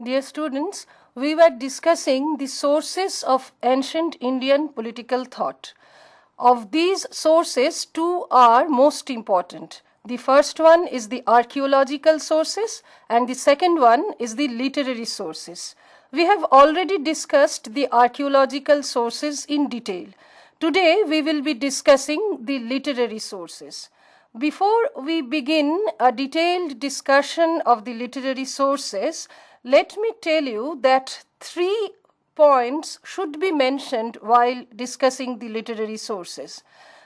Dear students, we were discussing the sources of ancient Indian political thought. Of these sources, two are most important. The first one is the archaeological sources and the second one is the literary sources. We have already discussed the archaeological sources in detail. Today we will be discussing the literary sources. Before we begin a detailed discussion of the literary sources, let me tell you that 3 points should be mentioned while discussing the literary sources.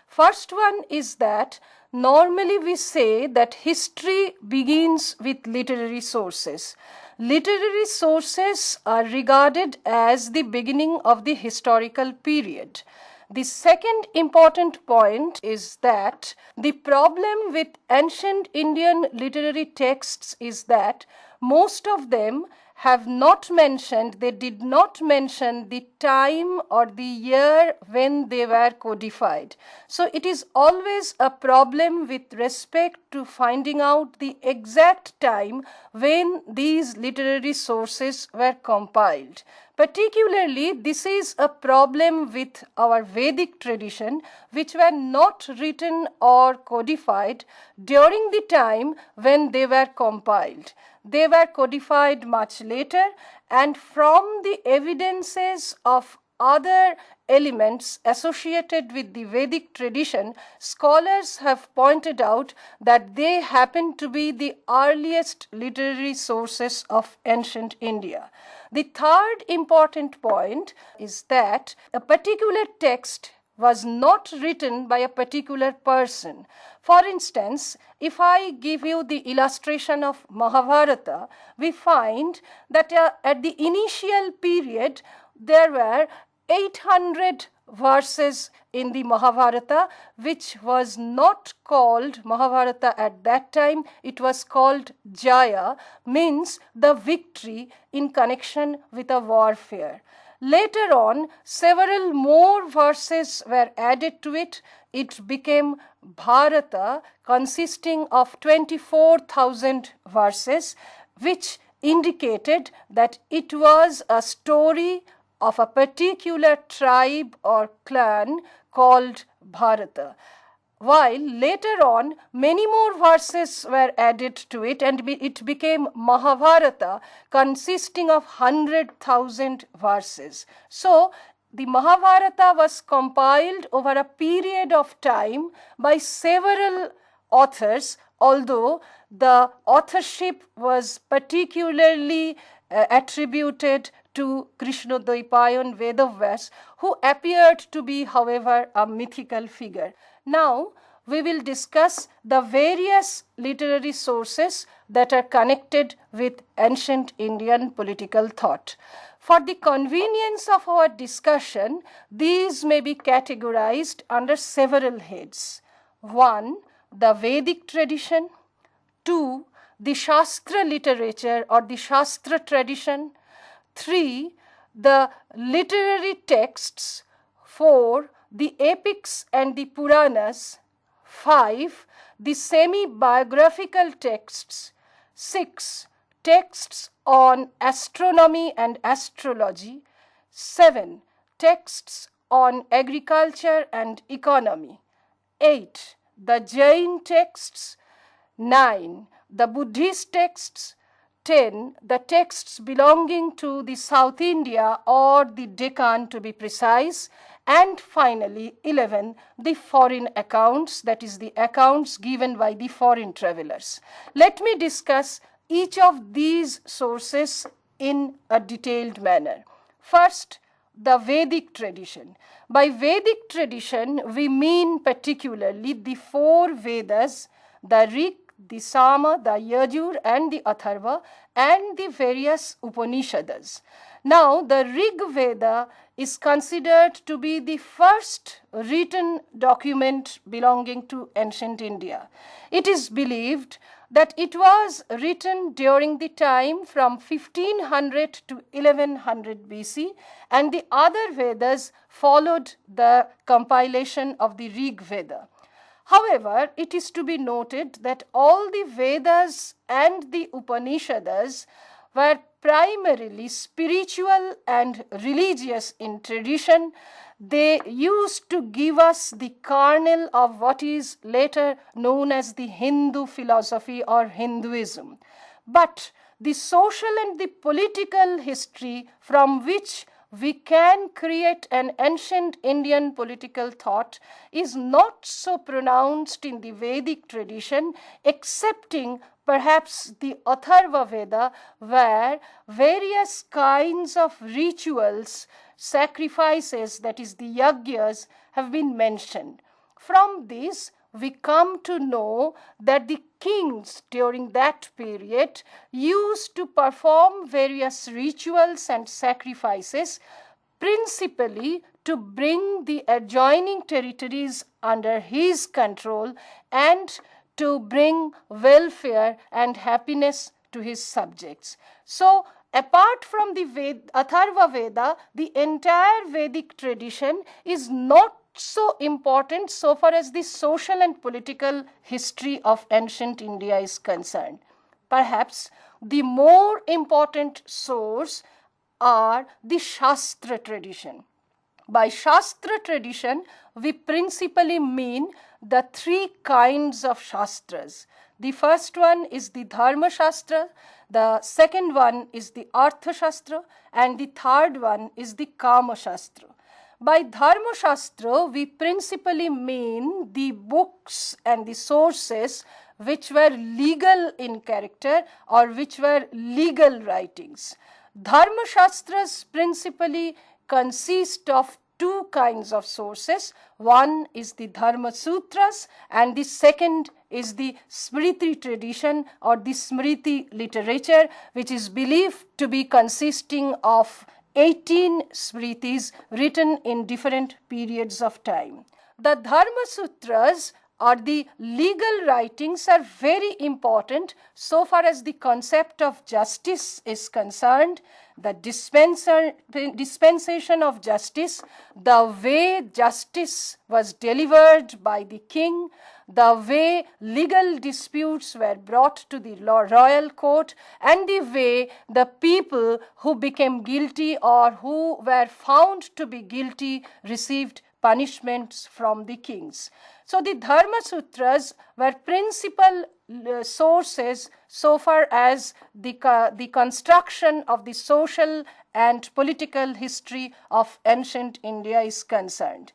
First one is that normally we say that history begins with literary sources. Literary sources are regarded as the beginning of the historical period. The second important point is that the problem with ancient Indian literary texts is that most of them they did not mention the time or the year when they were codified. So it is always a problem with respect to finding out the exact time when these literary sources were compiled. Particularly, this is a problem with our Vedic tradition, which were not written or codified during the time when they were compiled. They were codified much later, and from the evidences of other elements associated with the Vedic tradition, scholars have pointed out that they happen to be the earliest literary sources of ancient India. The third important point is that a particular text was not written by a particular person. For instance, if I give you the illustration of Mahabharata, we find that at the initial period there were 800 verses in the Mahabharata, which was not called Mahabharata at that time. It was called Jaya, means the victory in connection with a warfare. Later on, several more verses were added to it. It became Bharata, consisting of 24,000 verses, which indicated that it was a story of a particular tribe or clan called Bharata. While later on, many more verses were added to it and it became Mahabharata, consisting of 100,000 verses. So, the Mahabharata was compiled over a period of time by several authors, although the authorship was particularly attributed to Krishnodvaipayan Vedavyas, who appeared to be, however, a mythical figure. Now, we will discuss the various literary sources that are connected with ancient Indian political thought. For the convenience of our discussion, these may be categorized under several heads. 1. The Vedic tradition. 2. The Shastra literature or the Shastra tradition. 3. The literary texts. 4. The epics and the Puranas. 5. The semi-biographical texts. 6. Texts on astronomy and astrology. 7. Texts on agriculture and economy. 8. The Jain texts. 9. The Buddhist texts. 10. The texts belonging to the South India or the Deccan, to be precise. And finally, 11. The foreign accounts, that is the accounts given by the foreign travelers. Let me discuss each of these sources in a detailed manner. First, the Vedic tradition. By Vedic tradition, we mean particularly the 4 Vedas, the Rig, the Sama, the Yajur and the Atharva, and the various Upanishads. Now, the Rig Veda is considered to be the first written document belonging to ancient India. It is believed that it was written during the time from 1500 to 1100 BC, and the other Vedas followed the compilation of the Rig Veda. However, it is to be noted that all the Vedas and the Upanishads were primarily spiritual and religious in tradition. They used to give us the kernel of what is later known as the Hindu philosophy or Hinduism. But the social and the political history from which we can create an ancient Indian political thought is not so pronounced in the Vedic tradition, excepting perhaps the Atharva Veda, where various kinds of rituals, sacrifices, that is the yagyas, have been mentioned. From this, we come to know that the kings during that period used to perform various rituals and sacrifices, principally to bring the adjoining territories under his control and to bring welfare and happiness to his subjects. So, apart from the Atharva Veda, the entire Vedic tradition is not so important so far as the social and political history of ancient India is concerned. Perhaps the more important source are the Shastra tradition. By Shastra tradition, we principally mean the three kinds of Shastras. The first one is the Dharma Shastra, the second one is the Artha Shastra, and the third one is the Kama Shastra. By Dharma Shastra, we principally mean the books and the sources which were legal in character or which were legal writings. Dharma Shastras principally consist of two kinds of sources. One is the Dharma Sutras and the second is the Smriti tradition or the Smriti literature, which is believed to be consisting of 18 Smritis written in different periods of time. The Dharma Sutras or the legal writings are very important so far as the concept of justice is concerned, the dispensation of justice, the way justice was delivered by the king, the way legal disputes were brought to the royal court, and the way the people who became guilty or who were found to be guilty received punishments from the kings. So the Dharma Sutras were principal sources so far as the construction of the social and political history of ancient India is concerned.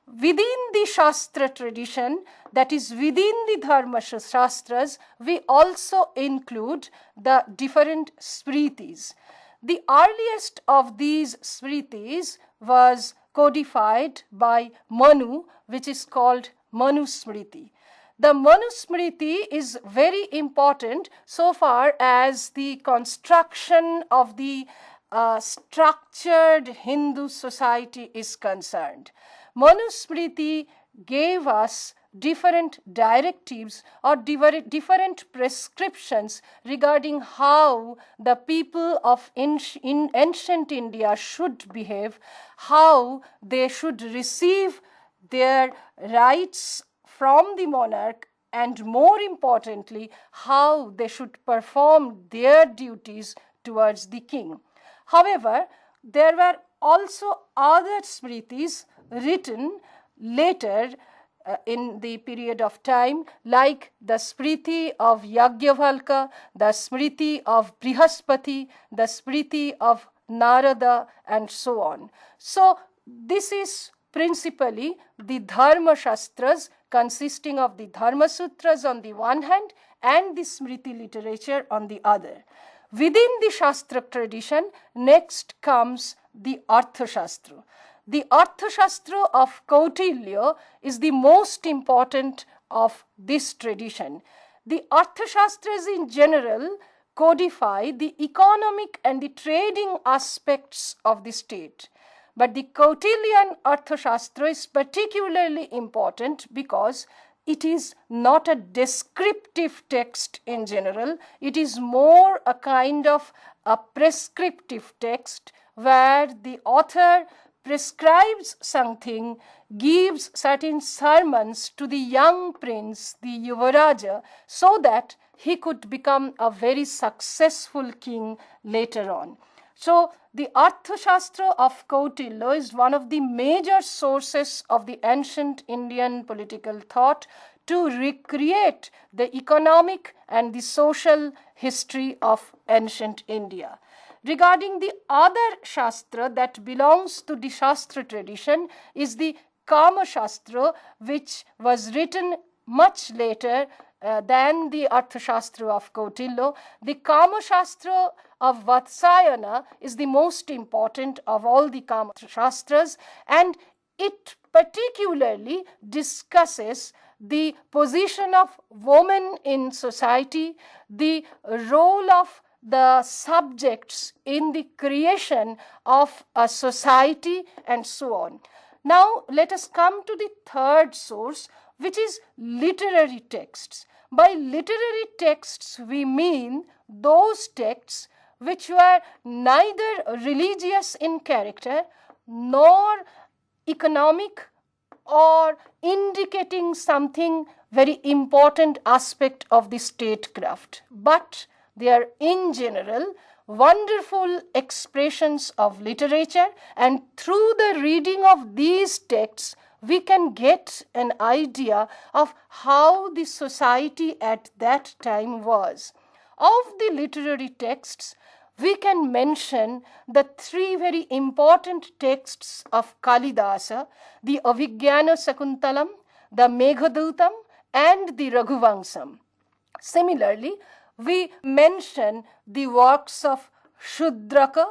Within the Shastra tradition, that is within the Dharma Shastras, we also include the different Smritis. The earliest of these Smritis was codified by Manu, which is called Manu Smriti. The Manu Smriti is very important so far as the construction of the structured Hindu society is concerned. Manu Smriti gave us different directives or different prescriptions regarding how the people of in ancient India should behave, how they should receive their rights from the monarch, and more importantly, how they should perform their duties towards the king. However, there were also other Smritis written later in the period of time, like the Smriti of Yagyavalkya, the Smriti of Brihaspati, the Smriti of Narada, and so on. So, this is principally the Dharma Shastras consisting of the Dharma Sutras on the one hand and the Smriti literature on the other. Within the Shastra tradition, next comes the Artha Shastra. The Artha Shastra of Kautilya is the most important of this tradition. The Artha Shastras in general codify the economic and the trading aspects of the state. But the Kautilyan Arthashastra is particularly important because it is not a descriptive text in general. It is more a kind of a prescriptive text where the author prescribes something, gives certain sermons to the young prince, the Yuvaraja, so that he could become a very successful king later on. So the Arthashastra of Kautilya is one of the major sources of the ancient Indian political thought to recreate the economic and the social history of ancient India. Regarding the other Shastra that belongs to the Shastra tradition is the Kama Shastra, which was written much later than the Arthashastra of Kautilya. The Kama Shastra of Vatsayana is the most important of all the Kama Shastras, and it particularly discusses the position of women in society, the role of the subjects in the creation of a society, and so on. Now, let us come to the third source, which is literary texts. By literary texts, we mean those texts which were neither religious in character nor economic or indicating something very important aspect of the statecraft, but they are in general wonderful expressions of literature, and through the reading of these texts we can get an idea of how the society at that time was. Of the literary texts, we can mention the three very important texts of Kalidasa, the Abhigyana Sakuntalam, the Meghadutam, and the Raghuvangsam. Similarly, we mention the works of Shudraka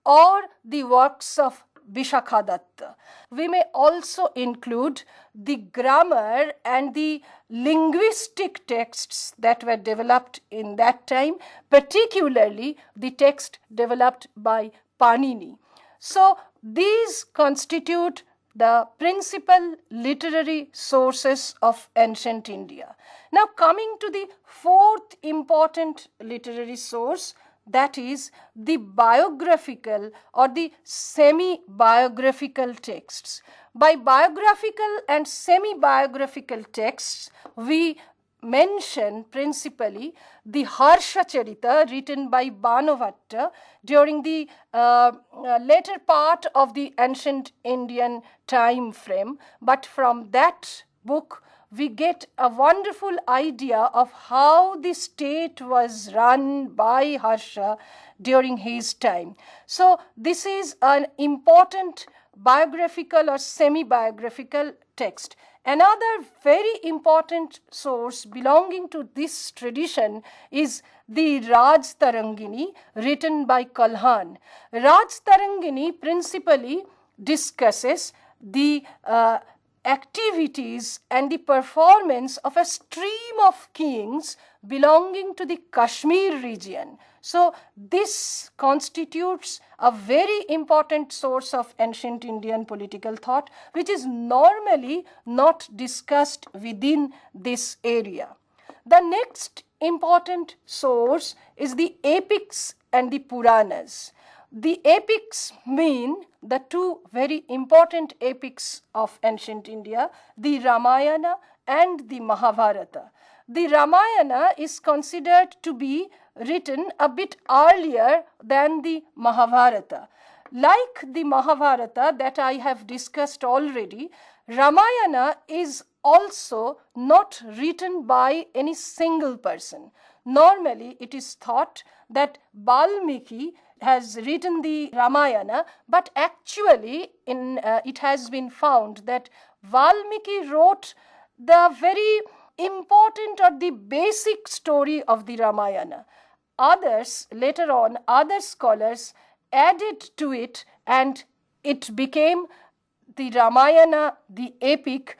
or the works of Vishakhadatta. We may also include the grammar and the linguistic texts that were developed in that time, particularly the text developed by Panini. So these constitute the principal literary sources of ancient India. Now coming to the fourth important literary source, that is the biographical or the semi-biographical texts. By biographical and semi-biographical texts, we mention principally the Harsha Charita written by Banavatta during the later part of the ancient Indian time frame, but from that book we get a wonderful idea of how the state was run by Harsha during his time. So this is an important biographical or semi-biographical text. Another very important source belonging to this tradition is the Raj Tarangini written by Kalhan. Raj Tarangini principally discusses the activities and the performance of a stream of kings belonging to the Kashmir region. So this constitutes a very important source of ancient Indian political thought, which is normally not discussed within this area. The next important source is the epics and the Puranas. The epics mean the two very important epics of ancient India, the Ramayana and the Mahabharata. The Ramayana is considered to be written a bit earlier than the Mahabharata. Like the Mahabharata that I have discussed already, Ramayana is also not written by any single person. Normally, it is thought that Valmiki has written the Ramayana, but actually it has been found that Valmiki wrote the very important or the basic story of the Ramayana. Others, later on, other scholars added to it, and it became the Ramayana, the epic,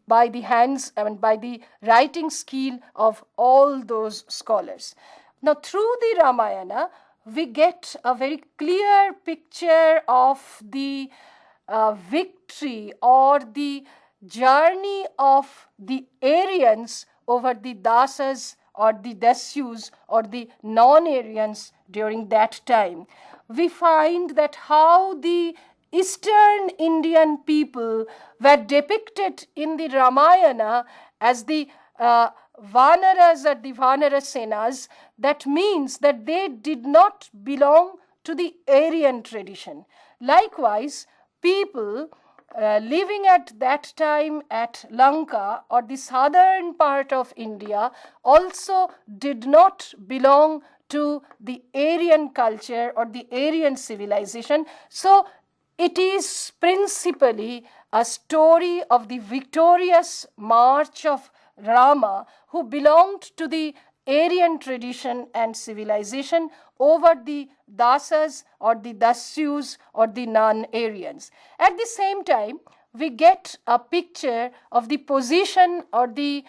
by the hands and by the writing skill of all those scholars. Now, through the Ramayana, we get a very clear picture of the victory or the journey of the Aryans over the Dasas or the Dasyus or the non-Aryans during that time. We find that how the Eastern Indian people were depicted in the Ramayana as the Vanaras or the Vanarasenas. That means that they did not belong to the Aryan tradition. Likewise, people living at that time at Lanka or the southern part of India also did not belong to the Aryan culture or the Aryan civilization. So it is principally a story of the victorious march of Rama, who belonged to the Aryan tradition and civilization over the Dasas or the Dasyus or the non-Aryans. At the same time, we get a picture of the position or the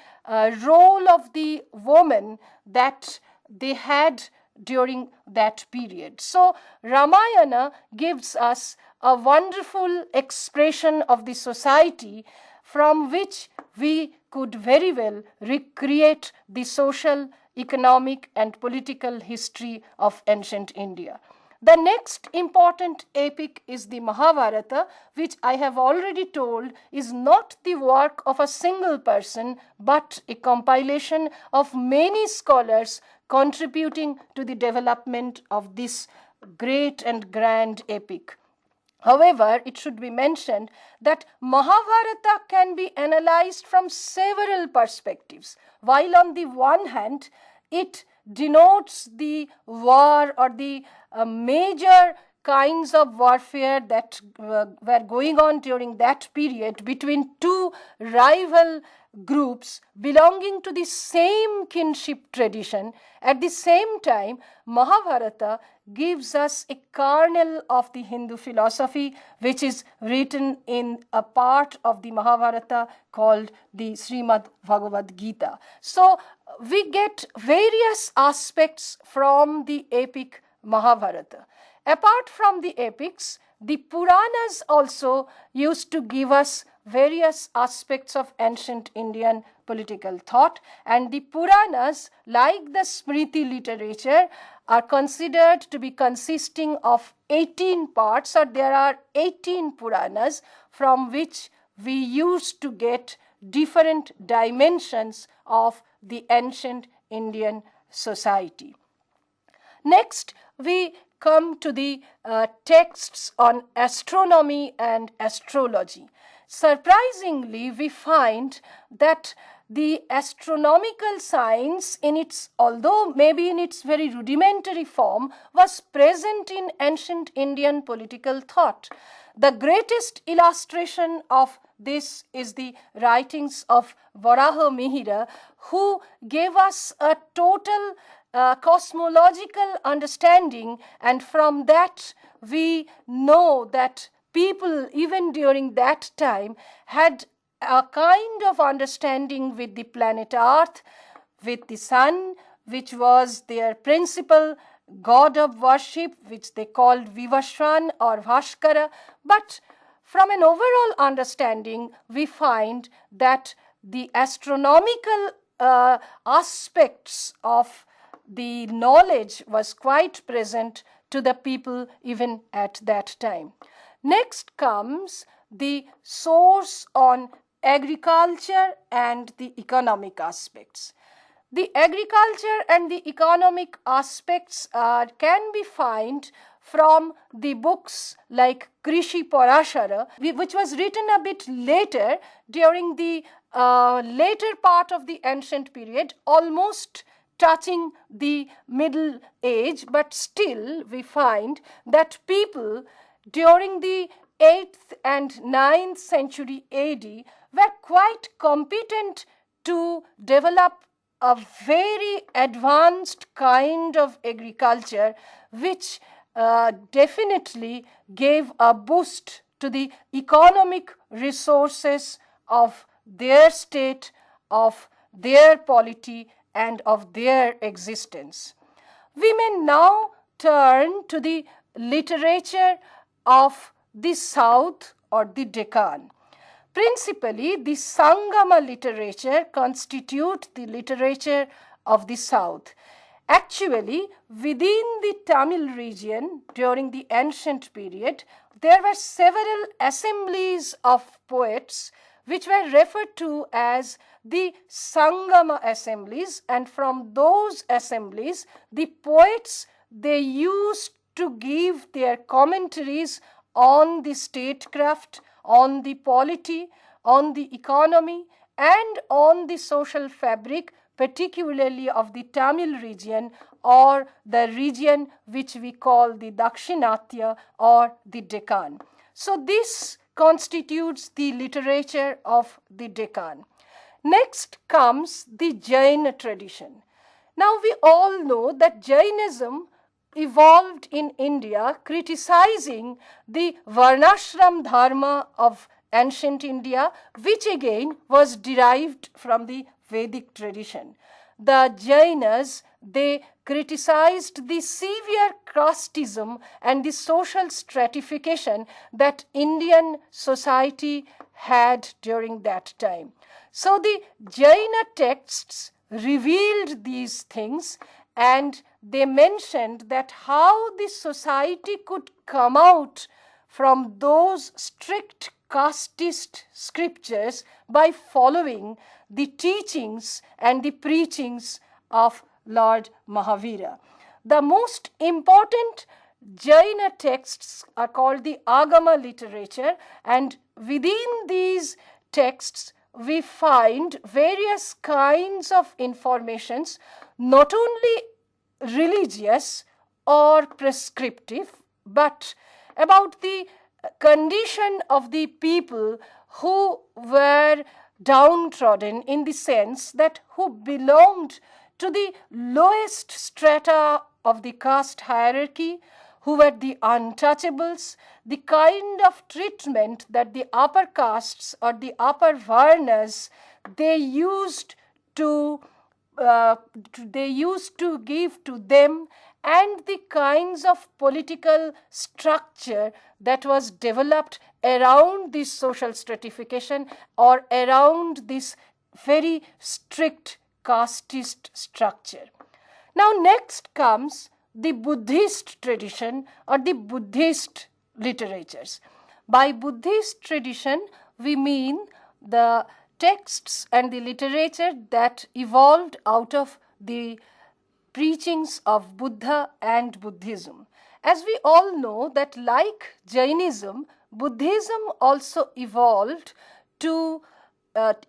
role of the woman that they had during that period. So Ramayana gives us a wonderful expression of the society from which we could very well recreate the social, economic and political history of ancient India. The next important epic is the Mahabharata, which I have already told is not the work of a single person, but a compilation of many scholars contributing to the development of this great and grand epic. However, it should be mentioned that Mahabharata can be analyzed from several perspectives. While on the one hand, it denotes the war or the major kinds of warfare that were going on during that period between two rival groups belonging to the same kinship tradition. At the same time, Mahabharata gives us a kernel of the Hindu philosophy, which is written in a part of the Mahabharata called the Srimad Bhagavad Gita. So we get various aspects from the epic Mahabharata. Apart from the epics, the Puranas also used to give us various aspects of ancient Indian political thought, and the Puranas, like the Smriti literature, are considered to be consisting of 18 parts, or there are 18 Puranas from which we used to get different dimensions of the ancient Indian society. Next, we come to the texts on astronomy and astrology. Surprisingly, we find that the astronomical science, although maybe in its very rudimentary form, was present in ancient Indian political thought. The greatest illustration of this is the writings of Varaha Mihira, who gave us a total cosmological understanding, and from that we know that people even during that time had a kind of understanding with the planet Earth, with the sun, which was their principal god of worship, which they called Vivaswan or Bhaskara. But from an overall understanding, we find that the astronomical aspects of the knowledge was quite present to the people even at that time. Next comes the source on agriculture and the economic aspects. The agriculture and the economic aspects can be found from the books like Krishi Parashara, which was written a bit later during the later part of the ancient period, almost touching the Middle Age, but still we find that people during the 8th and 9th century AD were quite competent to develop a very advanced kind of agriculture, which definitely gave a boost to the economic resources of their state, of their polity, and of their existence. We may now turn to the literature of the South or the Deccan. Principally, the Sangama literature constitute the literature of the South. Actually, within the Tamil region during the ancient period, there were several assemblies of poets which were referred to as the Sangama assemblies, and from those assemblies, the poets, they used to give their commentaries on the statecraft, on the polity, on the economy, and on the social fabric, particularly of the Tamil region, or the region which we call the Dakshinatya or the Deccan. So this constitutes the literature of the Deccan. Next comes the Jaina tradition. Now we all know that Jainism evolved in India, criticizing the Varnashram Dharma of ancient India, which again was derived from the Vedic tradition. The Jainas, they criticized the severe casteism and the social stratification that Indian society had during that time. So the Jaina texts revealed these things, and they mentioned that how the society could come out from those strict casteist scriptures by following the teachings and the preachings of Lord Mahavira. The most important Jaina texts are called the Agama literature, and within these texts we find various kinds of informations, not only religious or prescriptive, but about the condition of the people who were downtrodden, in the sense that who belonged to the lowest strata of the caste hierarchy, who were the untouchables, the kind of treatment that the upper castes or the upper varnas they used to give to them, and the kinds of political structure that was developed around this social stratification or around this very strict casteist structure. Now next comes the Buddhist tradition or the Buddhist literatures. By Buddhist tradition, we mean the texts and the literature that evolved out of the preachings of Buddha and Buddhism. As we all know that like Jainism, Buddhism also evolved to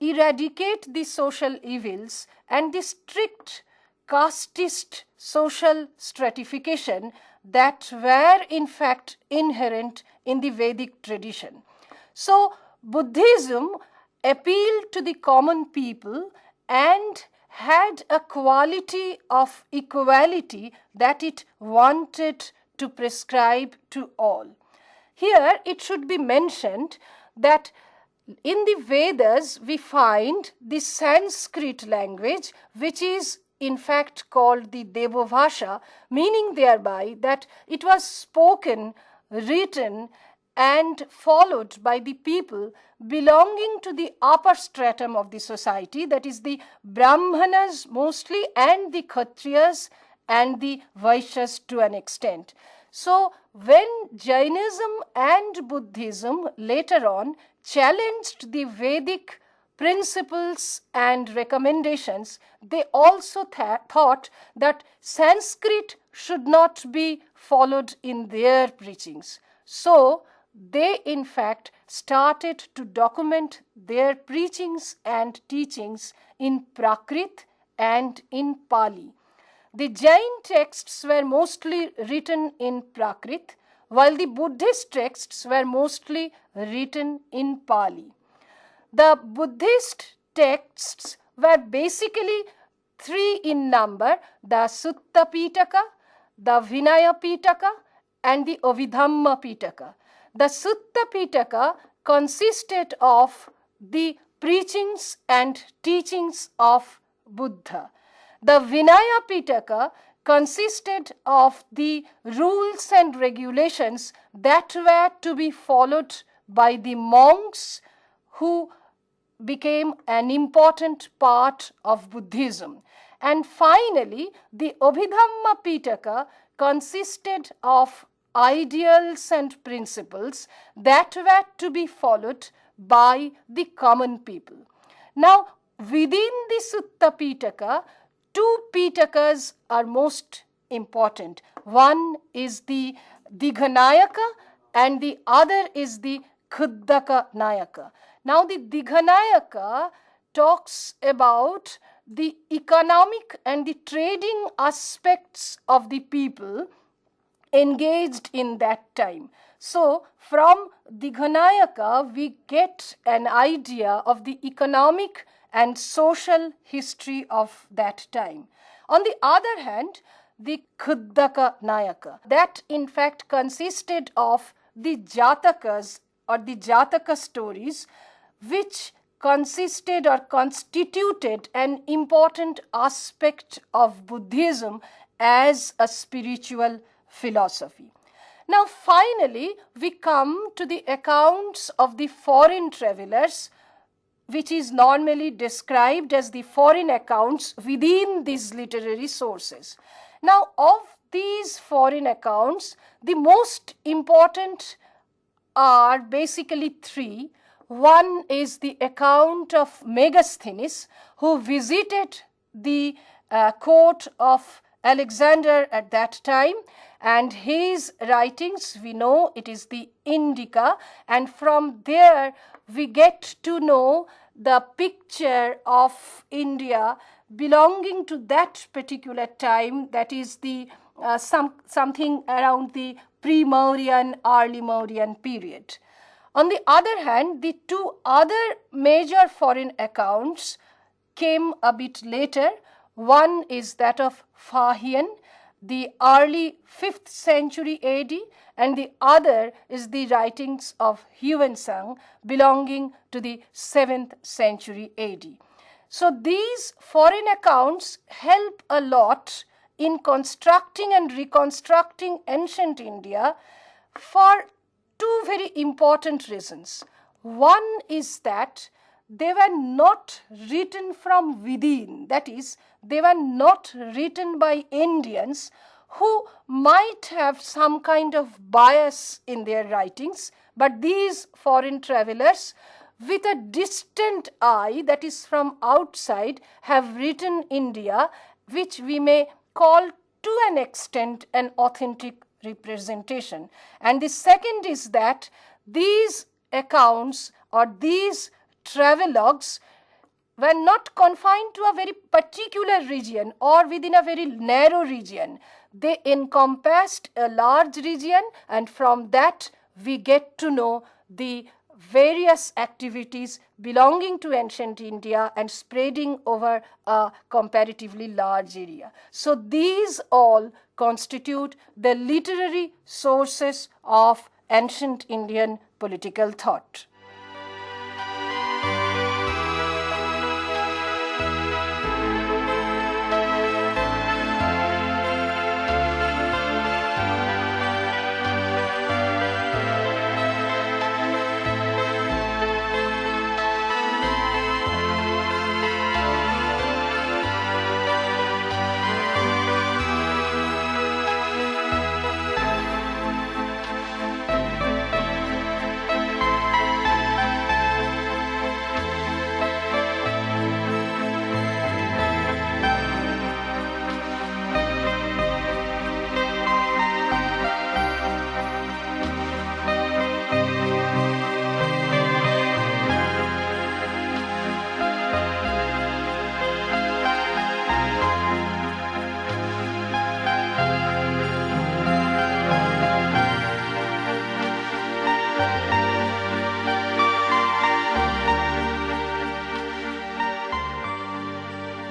eradicate the social evils and the strict casteist social stratification that were in fact inherent in the Vedic tradition. So Buddhism appealed to the common people and had a quality of equality that it wanted to prescribe to all. Here it should be mentioned that in the Vedas we find the Sanskrit language, which is in fact called the Devabhasha, meaning thereby that it was spoken, written, and followed by the people belonging to the upper stratum of the society, that is the Brahmanas mostly, and the Kshatriyas and the Vaishyas to an extent. So when Jainism and Buddhism later on challenged the Vedic principles and recommendations, they also thought that Sanskrit should not be followed in their preachings. So they in fact started to document their preachings and teachings in Prakrit and in Pali. The Jain texts were mostly written in Prakrit, while the Buddhist texts were mostly written in Pali. The Buddhist texts were basically three in number: the Sutta Pitaka, the Vinaya Pitaka, and the Abhidhamma Pitaka. The Sutta Pitaka consisted of the preachings and teachings of Buddha. The Vinaya Pitaka consisted of the rules and regulations that were to be followed by the monks who became an important part of Buddhism. And finally, the Abhidhamma Pitaka consisted of ideals and principles that were to be followed by the common people. Now, within the Sutta Pitaka, two Pitakas are most important. One is the Dighanayaka and the other is the Khuddaka Nayaka. Now, the Dighanayaka talks about the economic and the trading aspects of the people engaged in that time. So, from Dighanayaka, we get an idea of the economic and social history of that time. On the other hand, the Khuddaka Nayaka, that in fact consisted of the Jatakas or the Jataka stories, which consisted or constituted an important aspect of Buddhism as a spiritual philosophy. Now, finally, we come to the accounts of the foreign travelers, which is normally described as the foreign accounts within these literary sources. Now, of these foreign accounts, the most important are basically three. One is the account of Megasthenes, who visited the court of Alexander at that time, and his writings, we know it is the Indica, and from there we get to know the picture of India belonging to that particular time, that is the something around the pre-Mauryan, early Mauryan period. On the other hand, the two other major foreign accounts came a bit later. One is that of Fahian, the early 5th century AD, and the other is the writings of Huensang belonging to the 7th century AD. So these foreign accounts help a lot in constructing and reconstructing ancient India for two very important reasons. One is that they were not written from within, that is, they were not written by Indians who might have some kind of bias in their writings, but these foreign travelers with a distant eye, that is from outside, have written India, which we may call to an extent an authentic representation. And the second is that these accounts or these travelogues were not confined to a very particular region or within a very narrow region. They encompassed a large region, and from that we get to know the various activities belonging to ancient India and spreading over a comparatively large area. So these all constitute the literary sources of ancient Indian political thought.